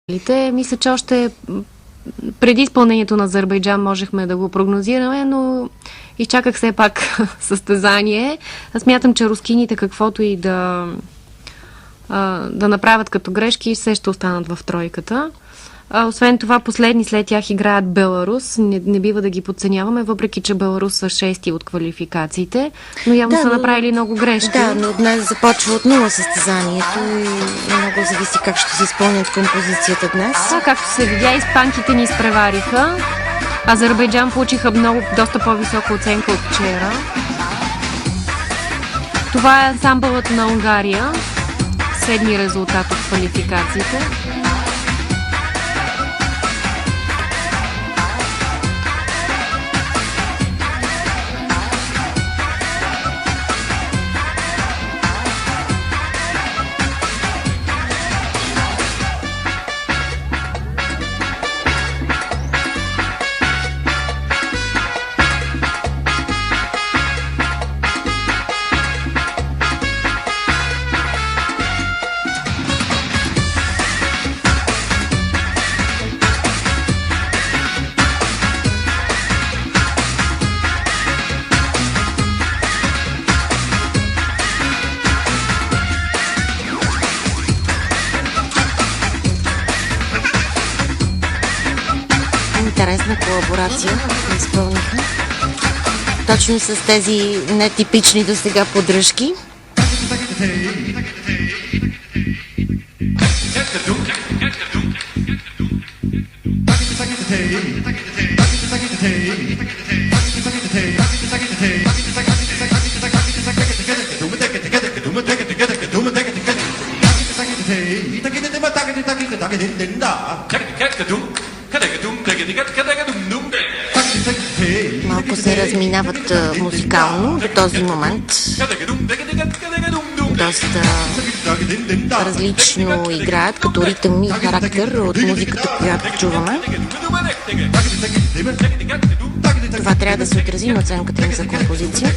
Мисля, че още преди изпълнението на Азербайджан можехме да го прогнозираме, но изчаках все пак състезание. Аз смятам, че рускините каквото и да направят като грешки, все ще останат в тройката. Освен това, последни след тях играят Беларус. Не бива да ги подценяваме, въпреки че Беларус са 6-ти от квалификациите, но явно са направили много грешки. Да, но днес започва от нула състезанието и много зависи как ще се изпълнят композицията днес. Както се видя, испанките ни изпревариха. Азербайджан получиха доста по-висока оценка от вчера. Това е ансамбълът на Унгария. Седми резултат от квалификациите. Интересна колаборация изпълниха. Точно с тези нетипични до сега поддръжки. Малко се разминават музикално до този момент. Доста различно играят като ритъм и характер от музиката, която чуваме. Това трябва да се отрази на оценката им за композиция.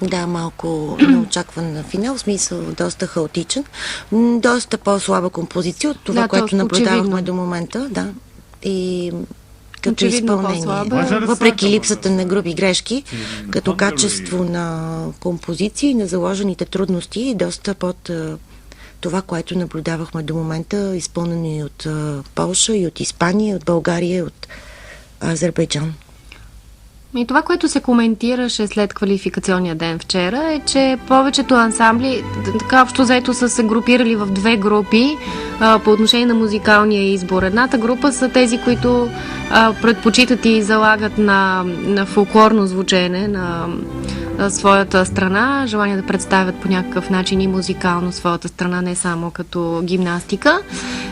Да, малко неочакван на финал, в смисъл доста хаотичен. Доста по-слаба композиция от това, което наблюдавахме до момента. Да. И като изпълнение. Въпреки липсата на груби грешки, като качество на композиция и на заложените трудности, доста под това, което наблюдавахме до момента, изпълнени от Полша и от Испания, от България и от Азербайджан. И това, което се коментираше след квалификационния ден вчера, е, че повечето ансамбли, така общо заето, са се групирали в две групи по отношение на музикалния избор. Едната група са тези, които предпочитат и залагат на фолклорно звучене на своята страна, желание да представят по някакъв начин и музикално своята страна, не само като гимнастика.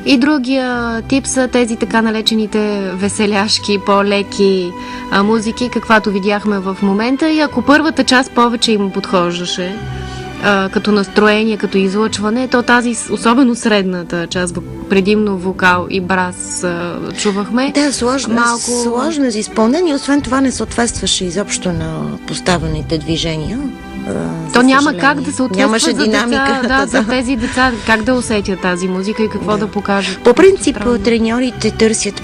И другия тип са тези така налечените веселяшки, по-леки музики, каквато видяхме в момента. И ако първата част повече им подхождаше като настроение, като излъчване, то тази, особено средната част, предимно вокал и брас чувахме. Да, сложно за изпълнение, освен това не съответстваше изобщо на поставените движения. То няма как да се ответства за динамика. Деца, за тези деца, как да усетят тази музика и какво да покажат. По принцип, треньорите търсят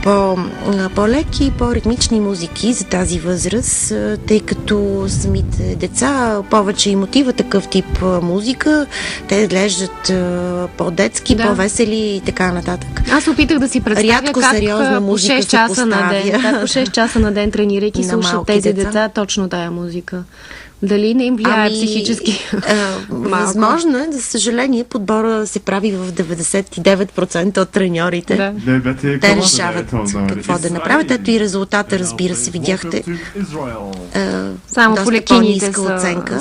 по-леки и по-ритмични музики за тази възраст, тъй като самите деца повече им отива такъв тип музика. Те изглеждат по-детски, по-весели и така нататък. Аз опитах да си представя как по 6 часа на ден, по 6 часа на ден тренирайки слушат тези деца точно тая музика. Дали не им влияе психически? Възможно е, за съжаление, подбора се прави в 99% от треньорите. Да. Те решават какво да направят. Ето и резултата, разбира се, видяхте. Само по лекините оценка.